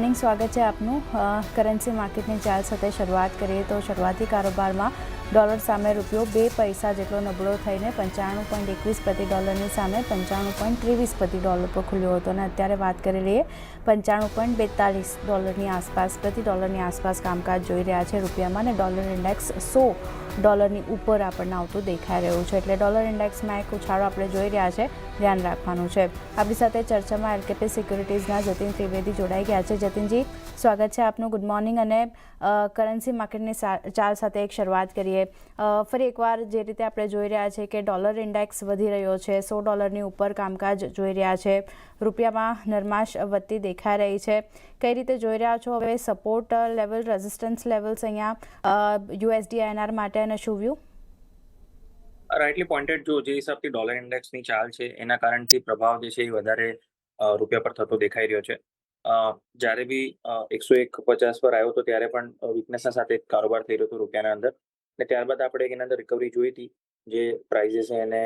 Morning, સ્વાગત છે આપનું. કરન્સી માર્કેટની ચાલ સાથે શરૂઆત કરીએ તો શરૂઆતી કારોબારમાં ડોલર સામે રૂપિયો 2 પૈસા જેટલો નબળો થઈને 95.21 પ્રતિ ડોલરની સામે 95.23 પ્રતિ ડોલર પર ખુલ્યો હતો અને અત્યારે વાત કરી લઈએ 95.42 ડોલરની આસપાસ પ્રતિ ડોલરની આસપાસ કામકાજ જોઈ રહ્યા છે રૂપિયામાં, અને ડોલર ઇન્ડેક્સ 100 ડોલરની ઉપર આપણને આવતું દેખાઈ રહ્યું છે. એટલે ડોલર ઇન્ડેક્સમાં એક ઉછાળો આપણે જોઈ રહ્યા છે, ધ્યાન રાખવાનું છે. આપણી સાથે ચર્ચામાં એલકેપી સિક્યુરિટીઝના જતીન ત્રિવેદી જોડાઈ ગયા છે. જતીનજી, સ્વાગત છે આપનું. Good morning. અને કરન્સી માર્કેટની ચાલ સાથે એક શરૂઆત કરીએ. ફરી એકવાર જે રીતે આપણે જોઈ રહ્યા છે કે ડોલર ઇન્ડેક્સ વધી રહ્યો છે, 100 ડોલરની ઉપર કામકાજ જોઈ રહ્યા છે, રૂપિયામાં નરમાશ વધતી દેખાઈ રહી છે. કઈ રીતે જોઈ રહ્યા છો હવે સપોર્ટ લેવલ, રેઝિસ્ટન્સ લેવલ્સ અહીંયા યુએસડી INR માટે, અને શું વ્યૂ? Rightly pointed. જે હિસાબથી ડોલર ઇન્ડેક્સની ચાલ છે એના કારણથી પ્રભાવ જે છે એ વધારે રૂપિયા પર થતો દેખાઈ રહ્યો છે. જ્યારે બી 101.50 પર આવ્યો હતો ત્યારે પણ વીકનેસના સાથે કારોબાર થઈ રહ્યો હતો રૂપિયાના અંદર, અને ત્યારબાદ આપણે એના અંદર રિકવરી જોઈ હતી. જે પ્રાઇઝેસ એને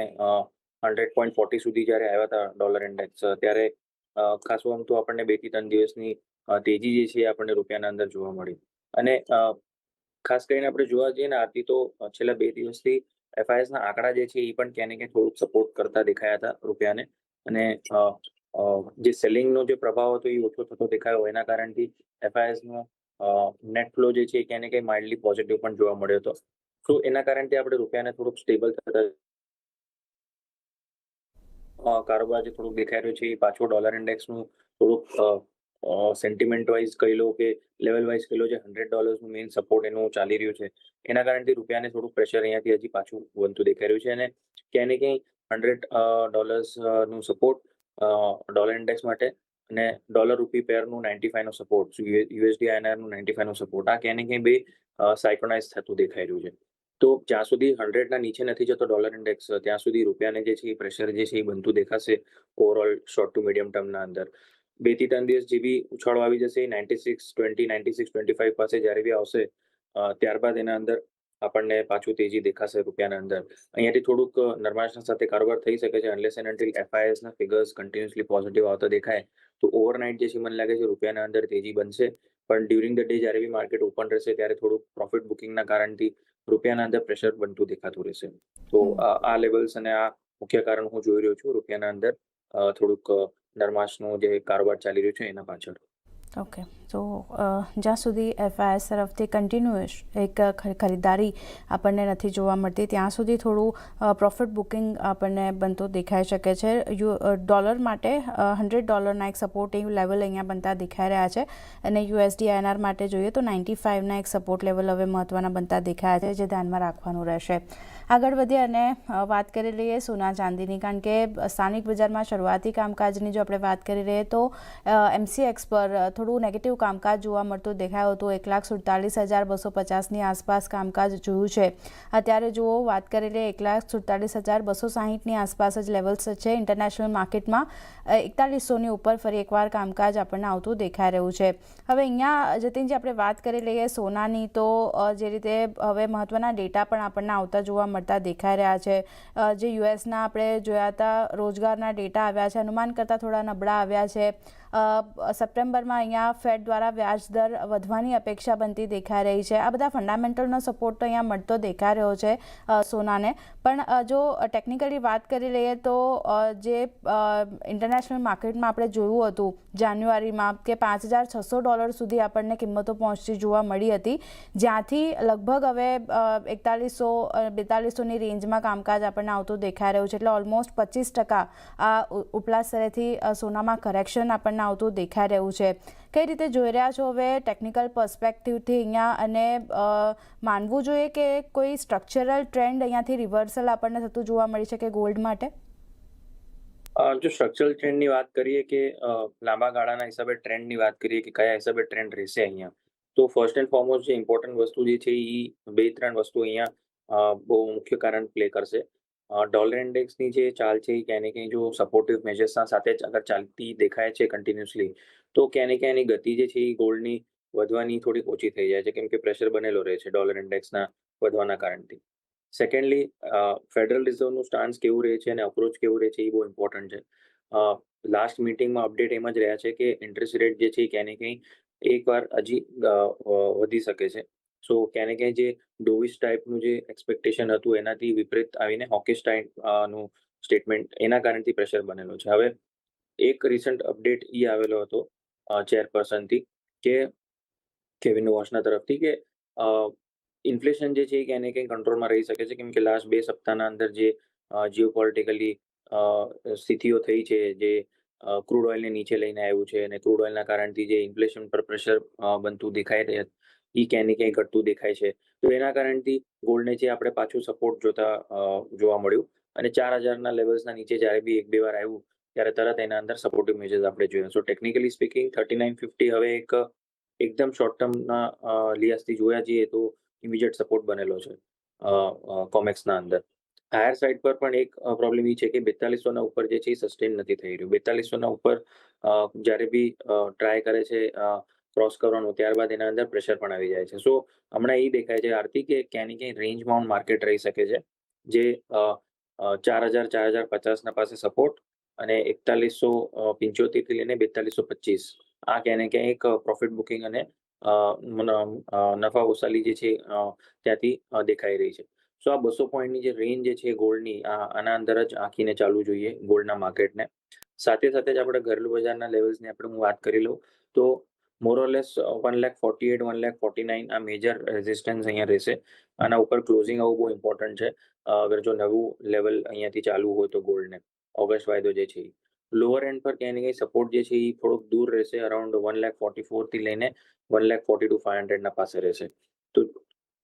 100.40 સુધી જ્યારે આવ્યા હતા ડોલર ઇન્ડેક્સ, ત્યારે ખાસું આમ તો આપણને 2 થી 3 દિવસની તેજી જે છે આપણને રૂપિયાના અંદર જોવા મળી. અને ખાસ કરીને આપણે જોવા જઈએ ને આરતી, તો છેલ્લા 2 દિવસથી FISના આંકડા જે છે એ પણ ક્યાંય ને ક્યાંય થોડુંક સપોર્ટ કરતા દેખાયા હતા રૂપિયાને, અને જે સેલિંગનો જે પ્રભાવ હતો એ ઓછો થતો દેખાયો. એના કારણથી FISનો નેટ ફ્લો જે છે એ ક્યાંય ને ક્યાંય માઇલ્ડલી પોઝિટિવ પણ જોવા મળ્યો હતો. તો એના કારણથી આપણે રૂપિયાને થોડુંક સ્ટેબલ થતા કારોબાર જે થોડુંક દેખાઈ રહ્યું છે એ પાછું ડોલર ઇન્ડેક્સનું થોડુંક સેન્ટિમેન્ટ વાઇઝ કહી લો કે લેવલ વાઇઝ કહી લો, જે $100નું મેઇન સપોર્ટ એનું ચાલી રહ્યું છે એના કારણથી રૂપિયાને થોડુંક પ્રેશર અહીંયાથી હજી પાછું બનતું દેખાઈ રહ્યું છે. અને ક્યાંય ને ક્યાંય $100નું સપોર્ટ ડોલર ઇન્ડેક્સ માટે, અને ડોલર રૂપી પેરનું 95 નો સપોર્ટ, યુએસડી INRનું 95 નો સપોર્ટ, આ ક્યાંય ને ક્યાંય બે સાયક્રોનાઇઝ થતું દેખાઈ રહ્યું છે. તો જ્યાં સુધી 100ના નીચે નથી જતો ડોલર ઇન્ડેક્સ, ત્યાં સુધી રૂપિયાને જે છે એ પ્રેશર જે છે એ બનતું દેખાશે ઓવરઓલ શોર્ટ ટુ મીડિયમ ટર્મના અંદર. 2 થી 3 દિવસ જે બી ઉછાળો આવી જશે 96.20, 96.25 પાસે જ્યારે બી આવશે, ત્યારબાદ એના અંદર આપણને પાછું તેજી દેખાશે રૂપિયાના અંદર. અહીંયાથી થોડુંક નરમાશના સાથે કારોબાર થઈ શકે છે, અનલેસ એન્ડ અનટિલ FISના ફિગર્સ કન્ટિન્યુઅસલી પોઝિટિવ આવતા દેખાય તો ઓવરનાઇટ જે છે મને લાગે છે રૂપિયાના અંદર તેજી બનશે. પણ ડ્યુરિંગ ધ ડે જ્યારે બી માર્કેટ ઓપન રહેશે ત્યારે થોડુંક પ્રોફિટ બુકિંગના કારણથી રૂપિયાના અંદર પ્રેશર બનતું દેખાતું રહેશે. તો આ લેવલ્સ અને આ મુખ્ય કારણ હું જોઈ રહ્યો છું રૂપિયાના અંદર થોડુંક નરમાશનો જે કારોબાર ચાલી રહ્યો છે એના પાછળ. ઓકે, તો જ્યાં સુધી FIS તરફથી કન્ટિન્યુઅસ એક ખરીદારી આપણને નથી જોવા મળતી ત્યાં સુધી થોડું પ્રોફિટ બુકિંગ આપણને બનતો દેખાઈ શકે છે. ડોલર માટે $100ના એક સપોર્ટિવ લેવલ અહીંયા બનતા દેખાઈ રહ્યા છે, અને USD INR માટે જોઈએ તો 95ના એક સપોર્ટ લેવલ હવે મહત્ત્વના બનતા દેખાયા છે, જે ધ્યાનમાં રાખવાનું રહેશે. આગળ વધીએ અને વાત કરી લઈએ સોના ચાંદીની, કારણ કે સ્થાનિક બજારમાં શરૂઆતી કામકાજની જો આપણે વાત કરી લઈએ તો MCX પર થોડું નેગેટિવ કામકાજ જોવા મળતું દેખાયું હતું. 1,47,250ની આસપાસ કામકાજ જોયું છે. અત્યારે જુઓ વાત કરી લઈએ 1,47,260ની આસપાસ જ લેવલ્સ છે. ઇન્ટરનેશનલ માર્કેટમાં 4100ની ઉપર ફરી એકવાર કામકાજ આપણને આવતું દેખાઈ રહ્યું છે. હવે અહીંયા જતીનજી આપણે વાત કરી લઈએ સોનાની, તો જે રીતે હવે મહત્ત્વના ડેટા પણ આપણને આવતા જોવા મળતા દેખાઈ રહ્યા છે. જે યુએસના આપણે જોયા હતા રોજગારના ડેટા આવ્યા છે, અનુમાન કરતાં થોડા નબળા આવ્યા છે. સપ્ટેમ્બરમાં અહીંયા ફેડ દ્વારા વ્યાજ દર વધવાની અપેક્ષા બનતી દેખાઈ રહી છે. આ બધા ફંડામેન્ટલનો સપોર્ટ તો અહીંયા મળતો દેખાઈ રહ્યો છે સોનાને. પણ જો ટેકનિકલી વાત કરી લઈએ તો જે ઇન્ટરનેશનલ માર્કેટમાં આપણે જોયું હતું જાન્યુઆરીમાં કે $5,600 સુધી આપણને કિંમતો પહોંચતી જોવા મળી હતી, જ્યાંથી લગભગ હવે 4100-4200ની રેન્જમાં કામકાજ આપણને આવતું દેખાઈ રહ્યું છે. એટલે ઓલમોસ્ટ 25% આ ઉપલા સ્તરેથી સોનામાં કરેક્શન આપણને આવતું દેખાઈ રહ્યું છે. કઈ રીતે જોઈ રહ્યા છો હવે ટેકનિકલ પર્સપેક્ટિવથી અહીંયા, અને માનવું જોઈએ કે કોઈ સ્ટ્રક્ચરલ ટ્રેન્ડ અહીંયાથી રિવર્સલ આપણને થતું જોવા મળી શકે ગોલ્ડ માટે? જો સ્ટ્રક્ચરલ ટ્રેન્ડની વાત કરીએ કે લાંબા ગાળાના હિસાબે ટ્રેન્ડની વાત કરીએ કે કયા હિસાબે ટ્રેન્ડ રહેશે અહીંયા, તો ફર્સ્ટ એન્ડ ફોરમોસ્ટ જે ઇમ્પોર્ટન્ટ વસ્તુ જે છે એ 2-3 વસ્તુ અહીંયા બહુ મુખ્ય કારણ પ્લે કરશે. ડોલર ઇન્ડેક્સની જે ચાલ છે એ ક્યાંય ને ક્યાંય જો સપોર્ટિવ મેજર્સના સાથે જ અગર ચાલતી દેખાય છે કન્ટિન્યુઅસલી, તો ક્યાંય ને ક્યાંય એની ગતિ જે છે એ ગોલ્ડની વધવાની થોડીક ઓછી થઈ જાય છે, કેમ કે પ્રેશર બનેલો રહે છે ડોલર ઇન્ડેક્સના વધવાના કારણથી. સેકન્ડલી, ફેડરલ રિઝર્વનું સ્ટાન્સ કેવું રહે છે અને અપ્રોચ કેવું રહે છે એ બહુ ઇમ્પોર્ટન્ટ છે. લાસ્ટ મિટિંગમાં અપડેટ એમ જ રહ્યા છે કે ઇન્ટરેસ્ટ રેટ જે છે એ ક્યાંય ને ક્યાંય એકવાર હજી વધી શકે છે. સો ક્યાંય ને ક્યાંય જે ડોવિશ ટાઈપનું જે એક્સપેક્ટેશન હતું એનાથી વિપરીત આવીને હોકિશ ટાઈપ નું સ્ટેટમેન્ટ એના કારણથી પ્રેશર બનેલો છે. હવે એક રિસન્ટ અપડેટ ઈ આવેલો હતો ચેરપર્સનથી કે કેવિન વોશના તરફથી કે ઇન્ફ્લેશન જે છે એ ક્યાંય ને ક્યાંય કંટ્રોલમાં રહી શકે છે, કેમ કે લાસ્ટ 2 સપ્તાહના અંદર જે જીઓપોલિટિકલી સ્થિતિઓ થઈ છે, જે ક્રૂડ ઓઇલને નીચે લઈને આવ્યું છે અને ક્રૂડ ઓઇલના કારણથી જે ઇન્ફ્લેશન પર પ્રેશર બનતું દેખાય છે એ ક્યાંય ને ક્યાંય ઘટતું દેખાય છે. તો એના કારણથી ગોલ્ડને જે આપણે પાછું સપોર્ટ જોવા મળ્યું અને 4000ના લેવલ્સના નીચે જ્યારે બી 1-2 વાર આવ્યું ત્યારે તરત એના અંદર સપોર્ટિવ મેજર્સ આપણે જોયા. સો ટેકનિકલી સ્પીકિંગ 3950 હવે એકદમ શોર્ટ ટર્મના લિહાઝથી જોયા જઈએ તો ઇમિડિયેટ સપોર્ટ બનેલો છે કોમેક્સના અંદર. હાયર સાઇડ પર પણ એક પ્રોબ્લેમ એ છે કે 4200ના ઉપર જે છે એ સસ્ટેન નથી થઈ રહ્યું. 4200ના ઉપર જ્યારે બી ટ્રાય કરે છે ક્રોસ કરવાનો, ત્યારબાદ એના અંદર પ્રેશર પણ આવી જાય છે. સો હમણાં એ દેખાય છે આરતી કે ક્યાંય ને ક્યાંય રેન્જ બાઉન્ડ માર્કેટ રહી શકે છે, જે 4000-4050ના પાસે સપોર્ટ અને 4175 થી લઈને 4225 આ ક્યાંય ને ક્યાંય એક પ્રોફિટ બુકિંગ અને નફા વસાલી જે છે ત્યાંથી દેખાઈ રહી છે. સો આ 200 પોઈન્ટની જે રેન્જ જે છે ગોલ્ડની આના અંદર જ આંકીને ચાલવું જોઈએ ગોલ્ડના માર્કેટને. સાથે સાથે જ આપણે ઘરેલું બજારના લેવલ્સની હું વાત કરી લઉં તો મોરલેસ 1,48,000 1,49,000 આ મેજર રેઝિસ્ટન્સ અહીંયા રહેશે. આના ઉપર ક્લોઝિંગ આવવું બહુ ઇમ્પોર્ટન્ટ છે અગર જો નવું લેવલ અહીંયાથી ચાલુ હોય તો ગોલ્ડને ઓગસ્ટ વાયદો જે છે લોઅર એન્ડ પર ક્યાંય ને ક્યાંય સપોર્ટ જે છે એ થોડોક દૂર રહેશે, અરાઉન્ડ 1,44,000 થી લઈને 1,42,500ના પાસે રહેશે. તો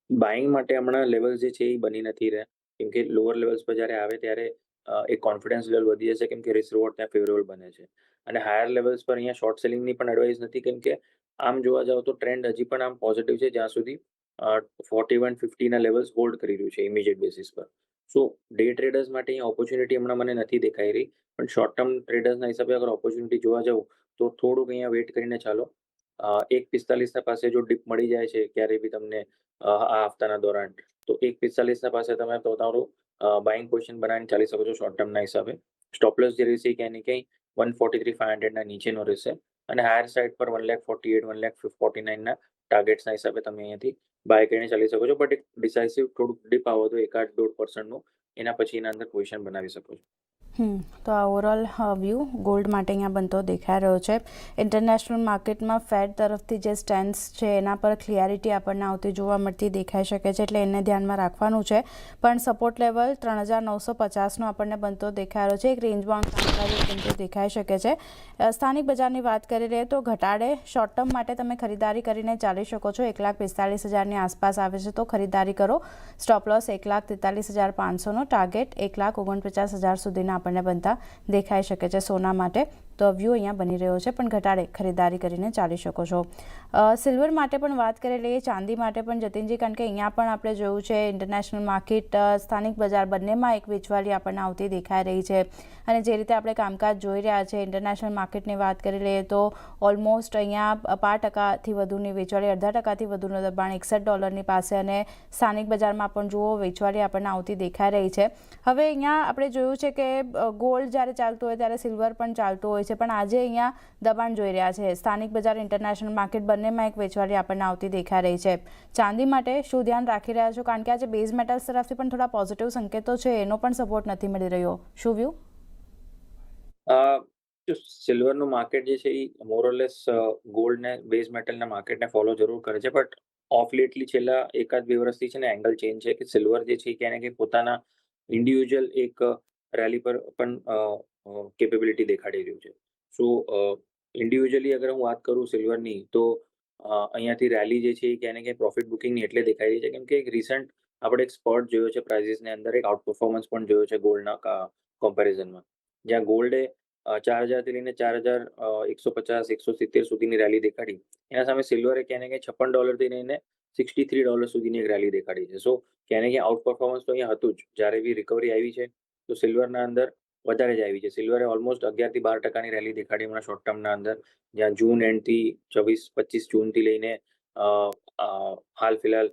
બાઇંગ માટે હમણાં લેવલ્સ જે છે એ બની નથી રહ્યા, કેમ કે લોઅર લેવલ્સ પર જ્યારે આવે ત્યારે એક કોન્ફિડન્સ લેવલ વધી જશે, કેમ કે રિસ્ક રિવોર્ડ ત્યાં ફેવરેબલ બને છે. અને હાયર લેવલ્સ પર અહીંયા શોર્ટ સેલિંગની પણ એડવાઇસ નથી, કેમ કે આમ જોવા જાવ તો ટ્રેન્ડ હજી પણ આમ પોઝિટિવ છે જ્યાં સુધી 4150ના લેવલ્સ હોલ્ડ કરી રહ્યું છે ઇમિડિયેટ બેસિસ પર. સો ડે ટ્રેડર્સ માટે અહીંયા ઓપોર્ચ્યુનિટી હમણાં મને નથી દેખાઈ રહી, પણ શોર્ટ ટર્મ ટ્રેડર્સના હિસાબે અગર ઓપોર્ચ્યુનિટી જોવા જાવ તો થોડુંક અહીંયા વેટ કરીને ચાલો. 1.45ના પાસે જો ડીપ મળી જાય છે ક્યારે બી તમને આ હપ્તાના દોરાન, તો 1.45ના પાસે તમે તમારું બાઇંગ પોઝિશન બનાવીને ચાલી શકો છો શોર્ટ ટર્મના હિસાબે. સ્ટોપલોસ જે રહેશે ક્યાંય ને ક્યાંય 143,500ના નીચેનો રહેશે અને હાયર સાઇડ પર 1,48,000 1,49,000ના ટાર્ગેટ્સના હિસાબે તમે અહીંયાથી બાય કરીને ચાલી શકો છો. બટ એક ડિસાઇસિવ થોડુંક ડીપ આવો તો 1-2% એના પછી એના અંદર પોઝિશન બનાવી શકો છો. તો આ ઓવરઓલ વ્યૂ ગોલ્ડ માટે અહીંયા બનતો દેખાઈ રહ્યો છે. ઇન્ટરનેશનલ માર્કેટમાં ફેડ તરફથી જે સ્ટેન્ડ્સ છે એના પર ક્લિયરિટી આપણને આવતી જોવા મળતી દેખાઈ શકે છે, એટલે એને ધ્યાનમાં રાખવાનું છે. પણ સપોર્ટ લેવલ 3,950નો આપણને બનતો દેખાઈ રહ્યો છે. એક રેન્જ બાઉન્ડ કામકાજ બનતો દેખાઈ શકે છે. સ્થાનિક બજારની વાત કરી લઈએ તો ઘટાડે શોર્ટ ટર્મ માટે તમે ખરીદારી કરીને ચાલી શકો છો. 1,45,000ની આસપાસ આવે છે તો ખરીદારી કરો. સ્ટોપ લોસ 1,43,500નો, ટાર્ગેટ 1,49,000 સુધીના આપણને બનતા દેખાઈ શકે છે સોના માટે. તો વ્યૂ અહીંયા બની રહ્યો છે, પણ ઘટાડે ખરીદારી કરીને ચાલી શકો છો. સિલ્વર માટે પણ વાત કરી લઈએ, ચાંદી માટે પણ જતીનજી, કારણ કે અહીંયા પણ આપણે જોયું છે ઇન્ટરનેશનલ માર્કેટ સ્થાનિક બજાર બંનેમાં એક વેચવાલી આપણને આવતી દેખાઈ રહી છે. અને જે રીતે આપણે કામકાજ જોઈ રહ્યા છે ઇન્ટરનેશનલ માર્કેટની વાત કરી લઈએ તો ઓલમોસ્ટ અહીંયા 5%થી વધુની વેચવાલી, 0.5%થી વધુનું દબાણ $61 પાસે, અને સ્થાનિક બજારમાં પણ જુઓ વેચવાલી આપણને આવતી દેખાઈ રહી છે. હવે અહીંયા આપણે જોયું છે કે ગોલ્ડ જ્યારે ચાલતું હોય ત્યારે સિલ્વર પણ ચાલતું હોય છે, પણ આજે અહીંયા દબાણ જોઈ રહ્યા છે. સ્થાનિક બજાર, ઇન્ટરનેશનલ માર્કેટ બંનેમાં એક વેચવાલી આપણને આવતી દેખાઈ રહી છે. ચાંદી માટે શું ધ્યાન રાખી રહ્યા છો? કારણ કે આજે બેઝ મેટલ્સ તરફથી પણ થોડા પોઝિટિવ સંકેતો છે, એનો પણ સપોર્ટ નથી મળી રહ્યો. શું વ્યૂ? સિલ્વરનું માર્કેટ જે છે એ મોરલેસ ગોલ્ડને બેઝ મેટલના માર્કેટને ફોલો જરૂર કરે છે, બટ ઓફ લેટલી છેલ્લા 1-2 વર્ષથી છે ને એંગલ ચેન્જ છે કે સિલ્વર જે છે ક્યાંય ને ક્યાંય પોતાના ઇન્ડિવિજ્યુઅલ એક રેલી પર પણ કેપેબિલિટી દેખાડી રહ્યું છે. સો ઇન્ડિવિજ્યુઅલી અગર હું વાત કરું સિલ્વરની, તો અહીંયાથી રેલી જે છે એ ક્યાંય ને ક્યાંય પ્રોફિટ બુકિંગની એટલે દેખાઈ રહી છે, કેમ કે એક રિસન્ટ આપણે એક સ્પર્ટ જોયો છે પ્રાઇઝિસની અંદર, એક આઉટ પરફોર્મન્સ પણ જોયો છે ગોલ્ડના કમ્પેરિઝનમાં, જ્યાં ગોલ્ડે 4,000થી લઈને 4,150 170 સુધીની રેલી દેખાડી. એના સામે સિલ્વરે ક્યાંય ને ક્યાંય $56થી લઈને $63 સુધીની એક રેલી દેખાડી છે. સો ક્યાંય ને ક્યાંય આઉટ પરફોર્મન્સ તો અહીંયા હતું જ. જ્યારે બી રિકવરી આવી છે તો સિલ્વરના અંદર વધારે જ આવી છે. સિલ્વરે ઓલમોસ્ટ 11-12%ની રેલી દેખાડી હમણાં શોર્ટ ટર્મના અંદર, જ્યાં જૂન એન્ડથી 24-25 જૂનથી લઈને હાલ ફિલહાલ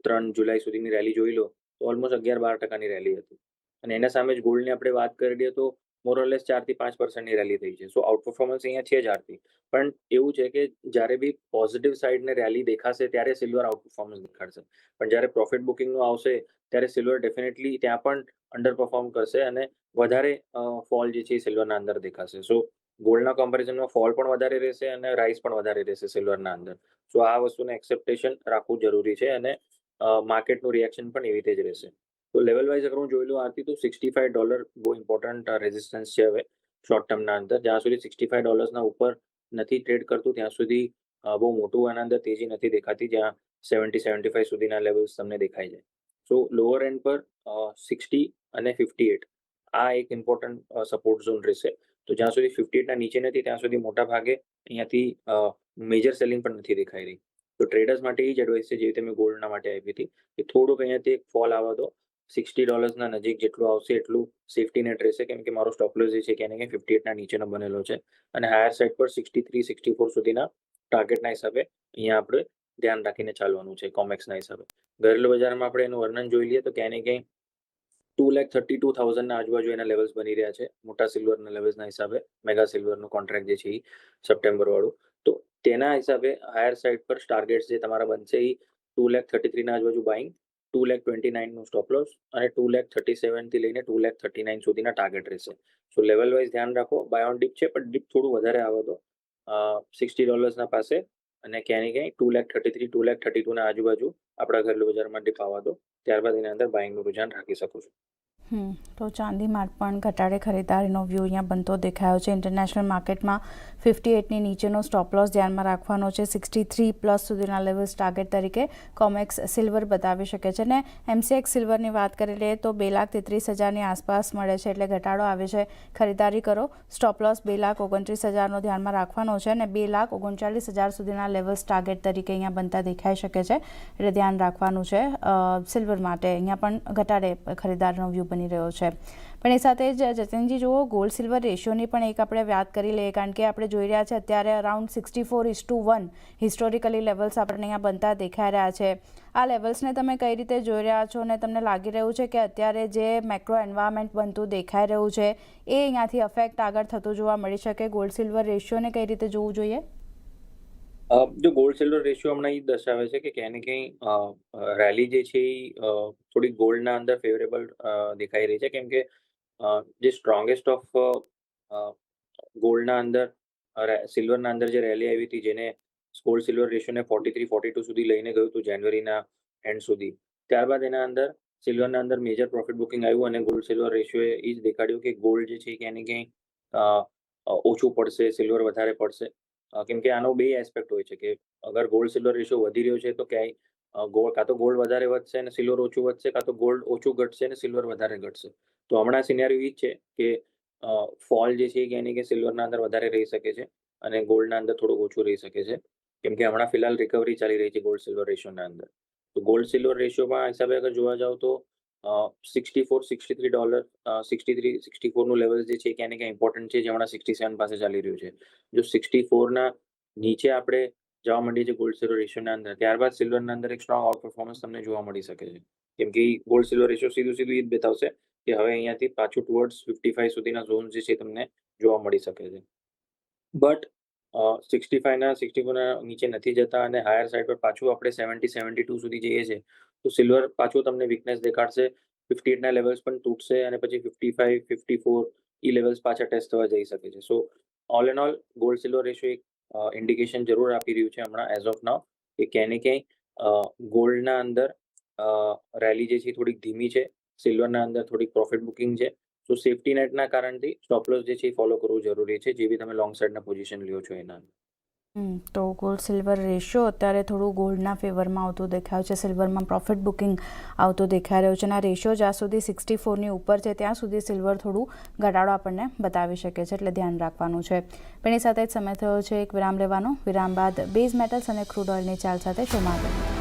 3 જુલાઈ સુધીની રેલી જોઈ લો તો ઓલમોસ્ટ 11-12%ની રેલી હતી. અને એના સામે જ ગોલ્ડની આપણે વાત કરી લઈએ તો મોરલેસ 4 થી 5% રેલી થઈ છે. સો આઉટ પરફોર્મન્સ અહીંયા છે જ આરતી, પણ એવું છે કે જ્યારે બી પોઝિટિવ સાઈડને રેલી દેખાશે ત્યારે સિલ્વર આઉટ પરફોર્મન્સ દેખાડશે, પણ જ્યારે પ્રોફિટ બુકિંગનું આવશે ત્યારે સિલ્વર ડેફિનેટલી ત્યાં પણ અંડર પરફોર્મ કરશે અને વધારે ફોલ જે છે એ સિલ્વરના અંદર દેખાશે. સો ગોલ્ડના કમ્પેરિઝનમાં ફોલ પણ વધારે રહેશે અને રાઇઝ પણ વધારે રહેશે સિલ્વરના અંદર. સો આ વસ્તુને એક્સેપ્ટેશન રાખવું જરૂરી છે અને માર્કેટનું રિએક્શન પણ એવી રીતે જ રહેશે. તો લેવલ વાઇઝ અગર હું જોઈ લઉં આરતી, તો $65 બહુ ઇમ્પોર્ટન્ટ રેઝિસ્ટન્સ છે હવે શોર્ટ ટર્મના અંદર. જ્યાં સુધી $65 ઉપર નથી ટ્રેડ કરતું ત્યાં સુધી બહુ મોટું આના અંદર તેજી નથી દેખાતી, જ્યાં 70-75 સુધીના લેવલ્સ તમને દેખાઈ જાય. સો લોઅર એન્ડ પર 60 અને 58 આ એક ઇમ્પોર્ટન્ટ સપોર્ટ ઝોન રહેશે. તો જ્યાં સુધી 58ના નીચે નથી ત્યાં સુધી મોટા ભાગે અહીંયાથી મેજર સેલિંગ પણ નથી દેખાઈ રહી. તો ટ્રેડર્સ માટે એ જ એડવાઇસ છે જેવી રીતે મેં ગોલ્ડના માટે આપી હતી કે થોડુંક અહીંયાથી એક ફોલ આવવા દો. $60 નજીક જેટલું આવશે એટલું સેફ્ટી નેટ રહેશે, કેમ કે મારો સ્ટોપ લોસ જે છે ક્યાંય ને ક્યાંય 58ના નીચેનો બનેલો છે અને હાયર સાઇડ પર 63-64 સુધીના ટાર્ગેટના હિસાબે અહીંયા આપણે ધ્યાન રાખીને ચાલવાનું છે કોમેક્સના હિસાબે. ઘરેલું બજારમાં આપણે એનું વર્ણન જોઈ લઈએ તો ક્યાંય ને ક્યાંય 2,32,000ના આજુબાજુ એના લેવલ્સ બની રહ્યા છે મોટા સિલ્વરના લેવલ્સના હિસાબે. મેગા સિલ્વરનું કોન્ટ્રાક્ટ જે છે એ સપ્ટેમ્બર વાળું, તો તેના હિસાબે હાયર સાઇડ પર ટાર્ગેટ્સ જે તમારા બનશે એ 2,33,000ના આજુબાજુ બાઇંગ, 2,29,000નું સ્ટોપ લોસ અને 2,37,000થી લઈને 2,39,000 સુધીના ટાર્ગેટ રહેશે. સો લેવલ વાઇઝ ધ્યાન રાખો. બાય ઓન ડીપ છે પણ ડીપ થોડું વધારે આવે તો $60ના પાસે અને ક્યાંય ને ક્યાંય 2,33,000 2,32,000ના આજુબાજુ આપણા ઘરેલું બજારમાં ડીપ આવવા દો, ત્યારબાદ એના અંદર બાઇંગનું રુઝાન રાખી શકો છો. તો ચાંદીમાં પણ ઘટાડે ખરીદારીનો વ્યૂ અહીંયા બનતો દેખાયો છે. ઇન્ટરનેશનલ માર્કેટમાં 58ની નીચેનો સ્ટોપ લોસ ધ્યાનમાં રાખવાનો છે. 63+ સુધીના લેવલ્સ ટાર્ગેટ તરીકે કોમેક્સ સિલ્વર બતાવી શકે છે. અને MCX સિલ્વરની વાત કરી લઈએ તો 2,33,000ની આસપાસ મળે છે, એટલે ઘટાડો આવે છે. ખરીદારી કરો. સ્ટોપ લોસ 2,29,000નો ધ્યાનમાં રાખવાનો છે અને 2,39,000 સુધીના લેવલ્સ ટાર્ગેટ તરીકે અહીંયા બનતા દેખાઈ શકે છે, એટલે ધ્યાન રાખવાનું છે સિલ્વર માટે. અહીંયા પણ ઘટાડે ખરીદારીનો વ્યૂ બની રહ્યો છે. પણ એ સાથે જ જતીનજી જુઓ, ગોલ્ડ સિલ્વર રેશિયોની પણ એક આપણે વાત કરી લઈએ, કારણ કે આપણે જોઈ રહ્યા છે અત્યારે અરાઉન્ડ 64:1 હિસ્ટોરિકલી લેવલ્સ આપણને અહીંયા બનતા દેખાઈ રહ્યા છે. આ લેવલ્સને તમે કઈ રીતે જોઈ રહ્યા છો અને તમને લાગી રહ્યું છે કે અત્યારે જે મેક્રો એન્વાયરમેન્ટ બનતું દેખાઈ રહ્યું છે એ અહીંયાથી અફેક્ટ આગળ થતું જોવા મળી શકે? ગોલ્ડ સિલ્વર રેશિયોને કઈ રીતે જોવું જોઈએ? જો ગોલ્ડ સિલ્વર રેશિયો હમણાં એ દર્શાવે છે કે ક્યાંય ને ક્યાંય રેલી જે છે એ થોડી ગોલ્ડના અંદર ફેવરેબલ દેખાઈ રહી છે, કેમ કે જે સ્ટ્રોંગેસ્ટ ઓફ ગોલ્ડના અંદર સિલ્વરના અંદર જે રેલી આવી હતી, જેને ગોલ્ડ સિલ્વર રેશિયોને 43-42 સુધી લઈને ગયું હતું જાન્યુઆરીના એન્ડ સુધી, ત્યારબાદ એના અંદર સિલ્વરના અંદર મેજર પ્રોફિટ બુકિંગ આવ્યું અને ગોલ્ડ સિલ્વર રેશિયોએ એ જ દેખાડ્યું કે ગોલ્ડ જે છે ક્યાંય ને ક્યાંય ઓછું પડશે, સિલ્વર વધારે પડશે. કેમ કે આનો બે એસ્પેક્ટ હોય છે કે અગર ગોલ્ડ સિલ્વર રેશિયો વધી રહ્યો છે તો ક્યાંય કાં તો ગોલ્ડ વધારે વધશે અને સિલ્વર ઓછું વધશે, કાં તો ગોલ્ડ ઓછું ઘટશે અને સિલ્વર વધારે ઘટશે. તો હમણાં સિનેરિયો એ જ છે કે ફોલ જે છે એ ક્યાંય ને ક્યાંય સિલ્વરના અંદર વધારે રહી શકે છે અને ગોલ્ડના અંદર થોડુંક ઓછું રહી શકે છે, કેમ કે હમણાં ફિલહાલ રિકવરી ચાલી રહી છે ગોલ્ડ સિલ્વર રેશિયોના અંદર. તો ગોલ્ડ સિલ્વર રેશિયોમાં હિસાબે અગર જોવા જાવ તો $64-63 63-64નું લેવલ જે છે ક્યાંય ને ક્યાંય ઇમ્પોર્ટન્ટ છે, જે હમણાં 67 પાસે ચાલી રહ્યું છે. જો 64ના નીચે આપણે જવા માંડીએ છીએ ગોલ્ડ સિલ્વર રેશિયોના અંદર, ત્યારબાદ સિલ્વરના અંદર એક સ્ટ્રોંગ આઉટ પરફોર્મન્સ તમને જોવા મળી શકે છે, કેમ કે ગોલ્ડ સિલ્વર રેશિયો સીધું એ જ બતાવશે કે હવે અહીંયાથી પાછું ટુવર્ડ્સ 55 સુધીના ઝોન જે છે તમને જોવા મળી શકે છે. બટ 65ના 64ના નીચે નથી જતા અને હાયર સાઇડ પર પાછું આપણે 70-72 સુધી જઈએ છીએ તો સિલ્વર પાછું તમને વીકનેસ દેખાડશે. 58ના લેવલ્સ પણ તૂટશે અને પછી 55-54 એ લેવલ્સ પાછા ટેસ્ટ થવા જઈ શકે છે. સો all and all gold silver ratio એક ઇન્ડિકેશન જરૂર આપી રહ્યું છે હમણાં એઝ ઓફ નાઉ કે ક્યાંય ને ક્યાંય ગોલ્ડના અંદર રેલી જે છે થોડીક ધીમી છે, સિલ્વરના અંદર થોડીક પ્રોફિટ બુકિંગ છે. તો સેફ્ટી નેટના કારણથી સ્ટોપ લોસ જે છે એ ફોલો કરવું જરૂરી છે, જે બી તમે લોંગ સાઇડના પોઝિશન લ્યો છો એના. તો ગોલ્ડ સિલ્વર રેશિયો અત્યારે થોડું ગોલ્ડના ફેવરમાં આવતું દેખાયું છે, સિલ્વરમાં પ્રોફિટ બુકિંગ આવતું દેખાઈ રહ્યું છે અને આ રેશિયો જ્યાં સુધી 64ની ઉપર છે ત્યાં સુધી સિલ્વર થોડું ઘટાડો આપણને બતાવી શકે છે, એટલે ધ્યાન રાખવાનું છે. પણ એ સાથે જ સમય થયો છે એક વિરામ લેવાનો. વિરામ બાદ બેઝ મેટલ્સ અને ક્રૂડ ઓઇલની ચાલ સાથે શોમાં આગળ.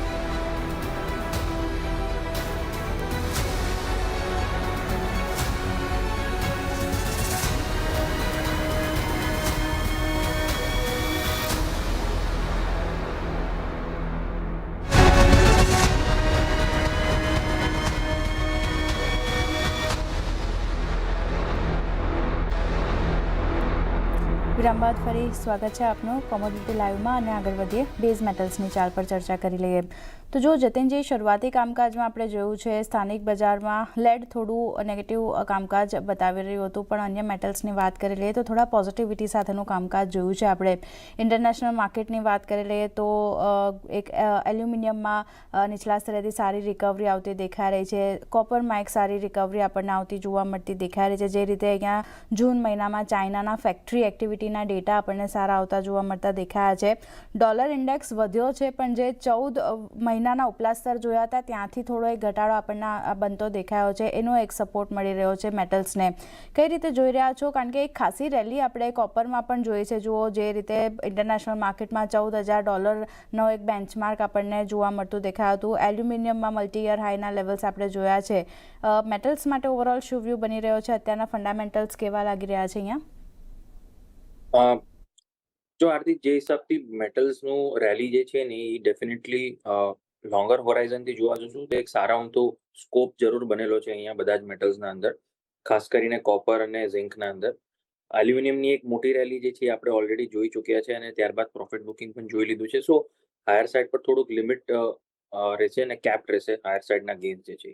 વિરામ બાદ ફરી સ્વાગત છે આપનું કોમોડિટી લાઈવમાં અને આગળ વધીએ બેઝ મેટલ્સની ચાલ પર ચર્ચા કરી લઈએ. તો જો જતીનજી, શરૂઆતી કામકાજમાં આપણે જોયું છે સ્થાનિક બજારમાં લેડ થોડું નેગેટિવ કામકાજ બતાવી રહ્યું હતું, પણ અન્ય મેટલ્સની વાત કરી લઈએ તો થોડા પોઝિટિવિટી સાથેનું કામકાજ જોયું છે આપણે. ઇન્ટરનેશનલ માર્કેટની વાત કરી લઈએ તો એક એલ્યુમિનિયમમાં નીચલા સ્તરેથી સારી રિકવરી આવતી દેખાઈ રહી છે. કોપરમાં એક સારી રિકવરી આપણને આવતી જોવા મળતી દેખાઈ રહી છે. જે રીતે અહીંયા જૂન મહિનામાં ચાઇનાના ફેક્ટરી એક્ટિવિટીના ડેટા આપણને સારા આવતા જોવા મળતા દેખાયા છે. ડોલર ઇન્ડેક્સ વધ્યો છે, પણ જે 14 મહિનાના ઉપલા સ્તર જોયા હતા ત્યાંથી થોડો એક ઘટાડો આપણને બનતો દેખાયો છે. એનો એક સપોર્ટ મળી રહ્યો છે મેટલ્સને. કઈ રીતે જોઈ રહ્યા છો? કારણ કે એક ખાસી રેલી આપણે કોપરમાં પણ જોઈ છે. જુઓ જે રીતે ઇન્ટરનેશનલ માર્કેટમાં $14,000નો એક બેન્ચમાર્ક આપણને જોવા મળતું દેખાયું હતું. એલ્યુમિનિયમમાં મલ્ટી યર હાઈના લેવલ્સ આપણે જોયા છે. મેટલ્સ માટે ઓવરઓલ શું વ્યૂ બની રહ્યો છે? અત્યારના ફંડામેન્ટલ્સ કેવા લાગી રહ્યા છે અહીંયા? જો આરતી, જે હિસાબથી મેટલ્સનું રેલી જે છે ને એ ડેફિનેટલી લોંગર હોરાઇઝનથી જોવા જશું તો એક સારા ઊંધો સ્કોપ જરૂર બનેલો છે અહીંયા બધા જ મેટલ્સના અંદર, ખાસ કરીને કોપર અને ઝિંકના અંદર. એલ્યુમિનિયમની એક મોટી રેલી જે છે આપણે ઓલરેડી જોઈ ચૂક્યા છે અને ત્યારબાદ પ્રોફિટ બુકિંગ પણ જોઈ લીધું છે. સો હાયર સાઇડ પર થોડુંક લિમિટ રહેશે અને કેપ રહેશે હાયર સાઇડના ગેઇન્સ જે છે.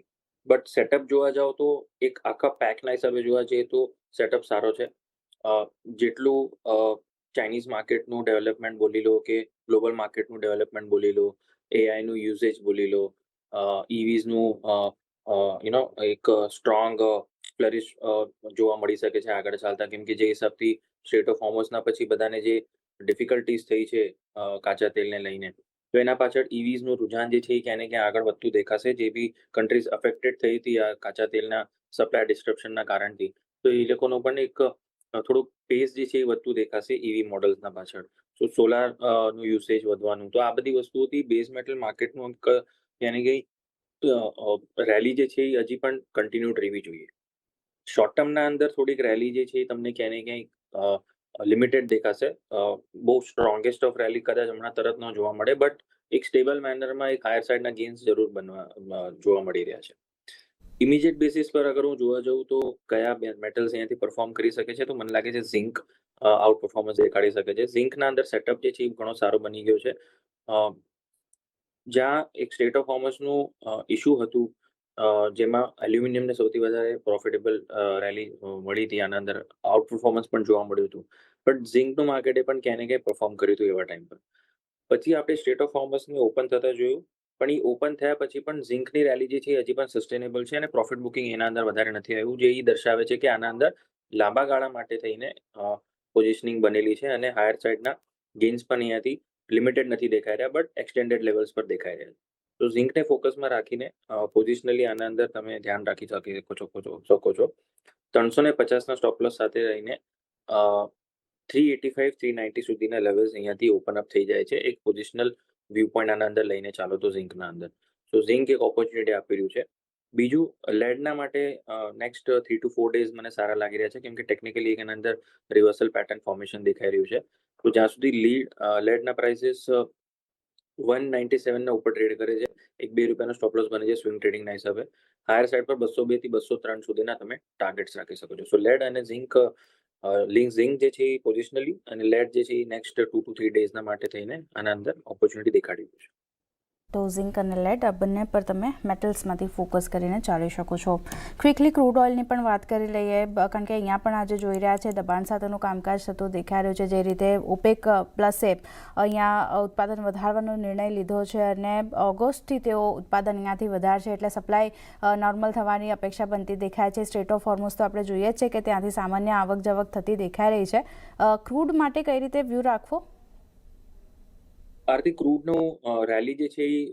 બટ સેટઅપ જોવા જાઓ તો એક આખા પેકના હિસાબે જોવા જઈએ તો સેટઅપ સારો છે. જેટલું ચાઇનીઝ માર્કેટનું ડેવલપમેન્ટ બોલી લો કે ગ્લોબલ માર્કેટનું ડેવલપમેન્ટ બોલી લો, એઆઈનું યુઝેજ બોલી લો, ઇવીઝનું એક સ્ટ્રોંગ ફ્લરિશ જોવા મળી શકે છે આગળ ચાલતા, કેમ કે જે હિસાબથી સ્ટ્રેટ ઓફ હોર્મુઝના પછી બધાને જે ડિફિકલ્ટીઝ થઈ છે કાચા તેલને લઈને, તો એના પાછળ ઇવીઝનું રુઝાન જે છે એ ક્યાંને ક્યાં આગળ વધતું દેખાશે. જે બી કન્ટ્રીઝ અફેક્ટેડ થઈ હતી આ કાચા તેલના સપ્લાય ડિસ્ટ્રપ્શનના કારણથી, તો એ લોકોનો પણ એક થોડુંક પેસ જે છે એ વધતું દેખાશે ઈવી મોડલ્સના પાછળ. સો સોલાર નું યુસેજ વધવાનું, તો આ બધી વસ્તુઓથી બેઝ મેટલ માર્કેટનું યાની કે રેલી જે છે એ હજી પણ કન્ટિન્યુડ રહેવી જોઈએ. શોર્ટ ટર્મના અંદર થોડીક રેલી જે છે એ તમને ક્યાંય ને ક્યાંય લિમિટેડ દેખાશે. બહુ સ્ટ્રોંગેસ્ટ ઓફ રેલી કદાચ હમણાં તરત ન જોવા મળે, બટ એક સ્ટેબલ મેનરમાં એક હાયર સાઇડના ગેઇન્સ જરૂર જોવા મળી રહ્યા છે. ઇમિડિયેટ બેસિસ પર અગર હું જોવા જાઉં તો કયા મેટલ્સ અહીંયાથી પરફોર્મ કરી શકે છે, તો મને લાગે છે ઝિંક આઉટ પરફોર્મન્સ દેખાડી શકે છે. ઝિંકના અંદર સેટઅપ જે છે એ ઘણો સારો બની ગયો છે. જ્યાં એક સ્ટેટ ઓફ હોર્મસનું ઇશ્યુ હતું, જેમાં એલ્યુમિનિયમને સૌથી વધારે પ્રોફિટેબલ રેલી મળી હતી, આના અંદર આઉટ પરફોર્મન્સ પણ જોવા મળ્યું હતું. બટ ઝિંકનું માર્કેટે પણ ક્યાંય ને ક્યાંય પરફોર્મ કર્યું હતું એવા ટાઈમ પર. પછી આપણે સ્ટેટ ઓફ હોર્મસને ઓપન થતા જોયું, પણ એ ઓપન થયા પછી પણ ઝિંકની રેલી જે છે એ હજી પણ સસ્ટેનેબલ છે અને પ્રોફિટ બુકિંગ એના અંદર વધારે નથી આવ્યું, જે એ દર્શાવે છે કે આના અંદર લાંબા ગાળા માટે થઈને પોઝિશનિંગ બનેલી છે અને હાયર સાઇડના ગેઇન્સ પણ અહીંયાથી લિમિટેડ નથી દેખાઈ રહ્યા, બટ એક્સટેન્ડેડ લેવલ્સ પર દેખાઈ રહ્યા છે. તો ઝિંકને ફોકસમાં રાખીને પોઝિશનલી આના અંદર તમે ધ્યાન રાખી શકો છો. 350ના સ્ટોપ લોસ સાથે રહીને 385 390 સુધીના લેવલ્સ અહીંયાથી ઓપન અપ થઈ જાય છે એક પોઝિશનલ વ્યૂ પોઈન્ટ આના અંદર લઈને ચાલો તો ઝિંકના અંદર. સો ઝિંક એક ઓપોર્ચ્યુનિટી આપી રહ્યું છે. બીજું, લેડના માટે નેક્સ્ટ 3 to 4 ડેઝ મને સારા લાગી રહ્યા છે, કેમ કે ટેકનિકલી એના અંદર રિવર્સલ પેટર્ન ફોર્મેશન દેખાઈ રહ્યું છે. તો જ્યાં સુધી લેડના પ્રાઇસીસ 197ના ઉપર ટ્રેડ કરે છે, $1-2 સ્ટોપ લોસ બને છે સ્વિંગ ટ્રેડિંગના હિસાબે. હાયર સાઇડ પર 202 થી 203 સુધીના તમે ટાર્ગેટ્સ રાખી શકો છો. સો લેડ અને ઝિંક જે છે એ પોઝિશનલી અને લેડ જે છે એ નેક્સ્ટ 2 to 3 ડેઝના માટે થઈને આના અંદર ઓપોર્ચ્યુનિટી દેખાડી રહ્યું છે. તો ઝિંક અને લેડ આ બંને પર તમે મેટલ્સમાંથી ફોકસ કરીને ચાલી શકો છો. ક્વિકલી ક્રૂડ ઓઇલની પણ વાત કરી લઈએ, કારણ કે અહીંયા પણ આજે જોઈ રહ્યા છે દબાણ સાથેનું કામકાજ થતું દેખાઈ રહ્યું છે. જે રીતે ઓપેક પ્લસે અહીંયા ઉત્પાદન વધારવાનો નિર્ણય લીધો છે અને ઓગસ્ટથી તેઓ ઉત્પાદન અહીંયાથી વધારશે, એટલે સપ્લાય નોર્મલ થવાની અપેક્ષા બનતી દેખાય છે. સ્ટ્રેટ ઓફ હોર્મુઝ તો આપણે જોઈએ જ છે કે ત્યાંથી સામાન્ય આવક જવક થતી દેખાઈ રહી છે. ક્રૂડ માટે કઈ રીતે વ્યૂ રાખવો? આરતી, ક્રૂડનું રેલી જે છે એ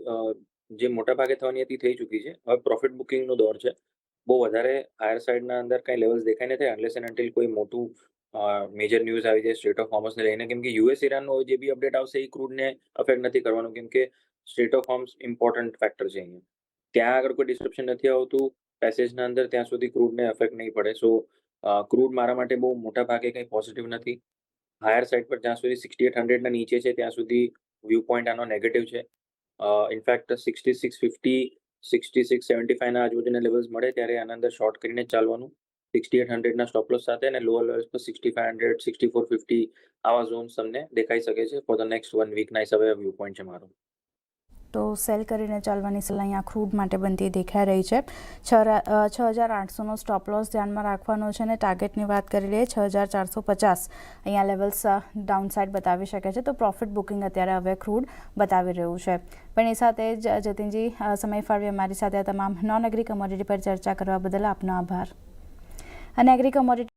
જે મોટા ભાગે થવાની હતી થઈ ચૂકી છે. હવે પ્રોફિટ બુકિંગનો દોર છે. બહુ વધારે હાયર સાઇડના અંદર કંઈ લેવલ્સ દેખાઈ નથી અનલેસ એન્ડ અન્ટિલ કોઈ મોટું મેજર ન્યૂઝ આવી જાય સ્ટ્રેટ ઓફ હોર્મસને લઈને, કેમ કે યુએસ ઇરાનનો જે બી અપડેટ આવશે એ ક્રૂડને અફેક્ટ નથી કરવાનું, કેમ કે સ્ટ્રેટ ઓફ હોર્મસ ઇમ્પોર્ટન્ટ ફેક્ટર છે અહીંયા. ત્યાં આગળ કોઈ ડિસ્ક્રિપ્શન નથી આવતું પેસેજના અંદર, ત્યાં સુધી ક્રૂડને અફેક્ટ નહીં પડે. સો ક્રૂડ મારા માટે બહુ મોટા ભાગે કંઈ પોઝિટિવ નથી. હાયર સાઇડ પર જ્યાં સુધી 6800ના નીચે છે ત્યાં સુધી વ્યૂ પોઈન્ટ આનો નેગેટિવ છે. ઇનફેક્ટ 6650 6675ના આજુબાજુના લેવલ્સ મળે ત્યારે આના અંદર શોર્ટ કરીને ચાલવાનું. 6800ના સ્ટોપ લોસ સાથે અને લોઅર લેવલ્સ પર 6500 6450 આવા ઝોન્સ તમને દેખાઈ શકે છે ફોર ધ નેક્સ્ટ 1 વીકના હિસાબે વ્યૂ પોઈન્ટ છે મારો. તો સેલ કરીને ચાલવાની સલાહ અહીંયા ક્રૂડ માટે બનતી દેખાઈ રહી છે. 6800નો સ્ટોપ લોસ ધ્યાનમાં રાખવાનો છે અને ટાર્ગેટની વાત કરી લઈએ 6450 અહીંયા લેવલ્સ ડાઉનસાઇડ બતાવી શકે છે. તો પ્રોફિટ બુકિંગ અત્યારે હવે ક્રૂડ બતાવી રહ્યું છે. પણ એ સાથે જ જતીનજી સમય ફાળવી અમારી સાથે તમામ નોન એગ્રી કમોડિટી પર ચર્ચા કરવા બદલ આપનો આભાર. અને એગ્રી કમોડિટી